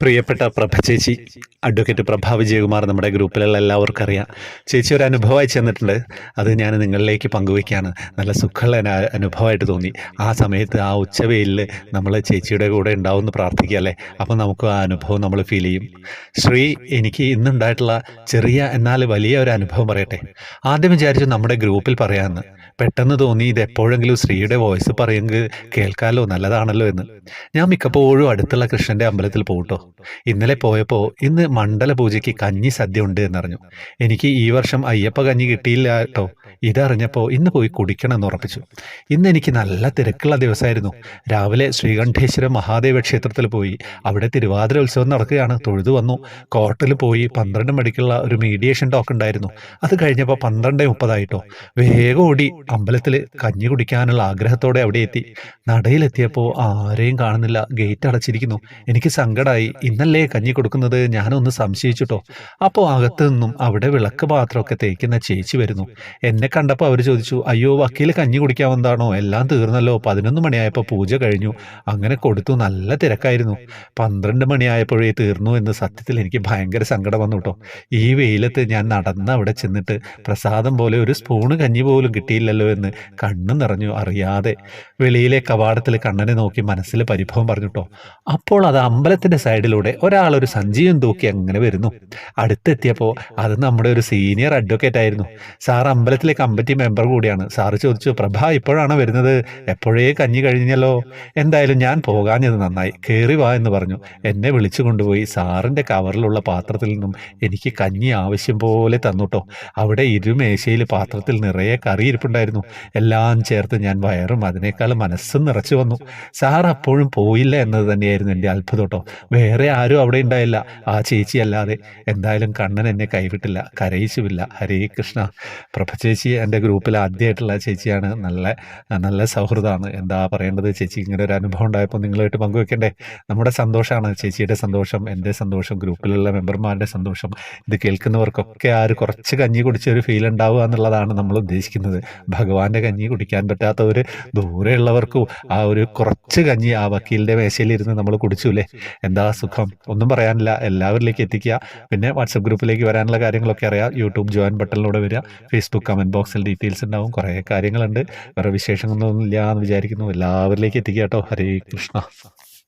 പ്രിയപ്പെട്ട പ്രഭ ചേച്ചി, അഡ്വക്കേറ്റ് പ്രഭ വിജയകുമാർ നമ്മുടെ ഗ്രൂപ്പിലുള്ള എല്ലാവർക്കും അറിയാം. ചേച്ചി ഒരു അനുഭവമായി ചെന്നിട്ടുണ്ട്. അത് ഞാൻ നിങ്ങളിലേക്ക് പങ്കുവയ്ക്കുകയാണ്. നല്ല സുഖമുള്ള അനുഭവമായിട്ട് തോന്നി. ആ സമയത്ത് ആ ഉച്ചവെയിലിൽ നമ്മൾ ചേച്ചിയുടെ കൂടെ ഉണ്ടാവുമെന്ന് പ്രാർത്ഥിക്കുക അല്ലേ. അപ്പം നമുക്ക് ആ അനുഭവം നമ്മൾ ഫീൽ ചെയ്യും. ശ്രീ, എനിക്ക് ഇന്നുണ്ടായിട്ടുള്ള ചെറിയ എന്നാൽ വലിയ ഒരു അനുഭവം പറയട്ടെ. ആദ്യം വിചാരിച്ചു നമ്മുടെ ഗ്രൂപ്പിൽ പറയാമെന്ന്. പെട്ടെന്ന് തോന്നി ഇത് എപ്പോഴെങ്കിലും ശ്രീയുടെ വോയിസ് പറയുമെങ്കിൽ കേൾക്കാമല്ലോ, നല്ലതാണല്ലോ എന്ന്. ഞാൻ മിക്കപ്പോഴും അടുത്തുള്ള കൃഷ്ണൻ്റെ അമ്പലത്തിൽ പോകട്ടോ. ഇന്നലെ പോയപ്പോൾ ഇന്ന് മണ്ഡല പൂജയ്ക്ക് കഞ്ഞി സദ്യ ഉണ്ട് എന്നറിഞ്ഞു. എനിക്ക് ഈ വർഷം അയ്യപ്പ കഞ്ഞി കിട്ടിയില്ല കേട്ടോ. ഇതറിഞ്ഞപ്പോൾ ഇന്ന് പോയി കുടിക്കണമെന്ന് ഉറപ്പിച്ചു. ഇന്ന് എനിക്ക് നല്ല തിരക്കുള്ള ദിവസമായിരുന്നു. രാവിലെ ശ്രീകണ്ഠേശ്വര മഹാദേവ ക്ഷേത്രത്തിൽ പോയി. അവിടെ തിരുവാതിര ഉത്സവം നടക്കുകയാണ്. തൊഴുതു വന്നു. കോർട്ടിൽ പോയി 12 മണിക്കുള്ള ഒരു മീഡിയേഷൻ ടോക്ക് ഉണ്ടായിരുന്നു. അത് കഴിഞ്ഞപ്പോൾ 12:30 വേഗം ഓടി അമ്പലത്തിൽ കഞ്ഞി കുടിക്കാനുള്ള ആഗ്രഹത്തോടെ അവിടെ എത്തി. നടയിലെത്തിയപ്പോൾ ആരെയും കാണുന്നില്ല. ഗേറ്റ് അടച്ചിരിക്കുന്നു. എനിക്ക് സങ്കടമായി. ഇന്നല്ലേ കഞ്ഞി കൊടുക്കുന്നത്? ഞാനൊന്ന് സംശയിച്ചുട്ടോ. അപ്പോൾ അകത്തു നിന്നും അവിടെ വിളക്ക് പാത്രമൊക്കെ തേക്കുന്ന ചേച്ചി വരുന്നു. എന്നെ കണ്ടപ്പോൾ അവർ ചോദിച്ചു, അയ്യോ വക്കീൽ കഞ്ഞി കുടിക്കാൻ വന്നതാണോ? എല്ലാം തീർന്നല്ലോ. 11 മണിയായപ്പോൾ പൂജ കഴിഞ്ഞു. അങ്ങനെ കൊടുത്തു. നല്ല തിരക്കായിരുന്നു. 12 മണിയായപ്പോഴേ തീർന്നു എന്ന് സത്യത്തിൽ എനിക്ക് ഭയങ്കര സങ്കടം വന്നു കേട്ടോ. ഈ വെയിലത്ത് ഞാൻ നടന്ന് അവിടെ ചെന്നിട്ട് പ്രസാദം പോലെ ഒരു സ്പൂണ് കഞ്ഞി പോലും കിട്ടിയില്ലല്ലോ എന്ന് കണ്ണു നിറഞ്ഞു അറിയാതെ. വെളിയിലെ കവാടത്തിൽ കണ്ണനെ നോക്കി മനസ്സിൽ പരിഭവം പറഞ്ഞുട്ടോ. അപ്പോൾ അത് അമ്പലത്തിന്റെ സൈഡിലൂടെ ഒരാൾ ഒരു സഞ്ചിയും തൂക്കി അങ്ങനെ വരുന്നു. അടുത്തെത്തിയപ്പോൾ അത് നമ്മുടെ ഒരു സീനിയർ അഡ്വക്കേറ്റ് ആയിരുന്നു. സാർ അമ്പലത്തിലെ കമ്മിറ്റി മെമ്പർ കൂടിയാണ്. സാറ് ചോദിച്ചു, പ്രഭ ഇപ്പോഴാണോ വരുന്നത്? എപ്പോഴേ കഞ്ഞി കഴിഞ്ഞല്ലോ. എന്തായാലും ഞാൻ പോകാഞ്ഞത് നന്നായി. കയറി വാ എന്ന് പറഞ്ഞു. എന്നെ വിളിച്ചു കൊണ്ടുപോയി സാറിൻ്റെ കവറിലുള്ള പാത്രത്തിൽ നിന്നും എനിക്ക് കഞ്ഞി ആവശ്യം പോലെ തന്നുട്ടോ. അവിടെ ഇരുമേശയിൽ പാത്രത്തിൽ നിറയെ കറി ഇരിപ്പുണ്ടായിരുന്നു. എല്ലാം ചേർത്ത് ഞാൻ വയറും അതിനേക്കാൾ മനസ്സും നിറച്ചു വന്നു. സാർ അപ്പോഴും പോയില്ല എന്നത് തന്നെയായിരുന്നു എൻ്റെ അത്ഭുതം കേട്ടോ. വേറെ ആരും അവിടെ ഉണ്ടായില്ല, ആ ചേച്ചി അല്ലാതെ. എന്തായാലും കണ്ണൻ എന്നെ കൈവിട്ടില്ല, കരയിച്ചുമില്ല. ഹരേ കൃഷ്ണ. പ്രഭ ചേച്ചി എൻ്റെ ഗ്രൂപ്പിൽ ആദ്യമായിട്ടുള്ള ചേച്ചിയാണ്. നല്ല സൗഹൃദമാണ്. എന്താ പറയേണ്ടത്, ചേച്ചി ഇങ്ങനെ ഒരു അനുഭവം ഉണ്ടായപ്പോൾ നിങ്ങളുമായിട്ട് പങ്കുവെക്കണ്ടേ. നമ്മുടെ സന്തോഷമാണ്, ചേച്ചിയുടെ സന്തോഷം, എൻ്റെ സന്തോഷം, ഗ്രൂപ്പിലുള്ള മെമ്പർമാരുടെ സന്തോഷം. ഇത് കേൾക്കുന്നവർക്കൊക്കെ കുറച്ച് കഞ്ഞി കുടിച്ച ഒരു ഫീൽ ഉണ്ടാവുക എന്നുള്ളതാണ് നമ്മൾ ഉദ്ദേശിക്കുന്നത്. ഭഗവാന്റെ കഞ്ഞി കുടിക്കാൻ പറ്റാത്തവർ ദൂരെയുള്ളവർക്കും ആ ഒരു കുറച്ച് കഞ്ഞി ആ വക്കീലിൻ്റെ മേശയിലിരുന്ന് നമ്മൾ കുടിച്ചൂലേ, എന്താ സുഖം. ഒന്നും പറയാനില്ല, എല്ലാവരിലേക്ക് എത്തിക്കുക. പിന്നെ വാട്സപ്പ് ഗ്രൂപ്പിലേക്ക് വരാനുള്ള കാര്യങ്ങളൊക്കെ അറിയാം. യൂട്യൂബ് ജോയിൻ ബട്ടണിലൂടെ വരിക. ഫേസ്ബുക്ക് കമൻറ്റ് ബോക്സിൽ ഡീറ്റെയിൽസ് ഉണ്ടാവും. കുറേ കാര്യങ്ങളുണ്ട്. വേറെ വിശേഷങ്ങളൊന്നും ഇല്ല എന്ന് വിചാരിക്കുന്നു. എല്ലാവരിലേക്ക് എത്തിക്കുക കേട്ടോ. ഹരേ കൃഷ്ണ.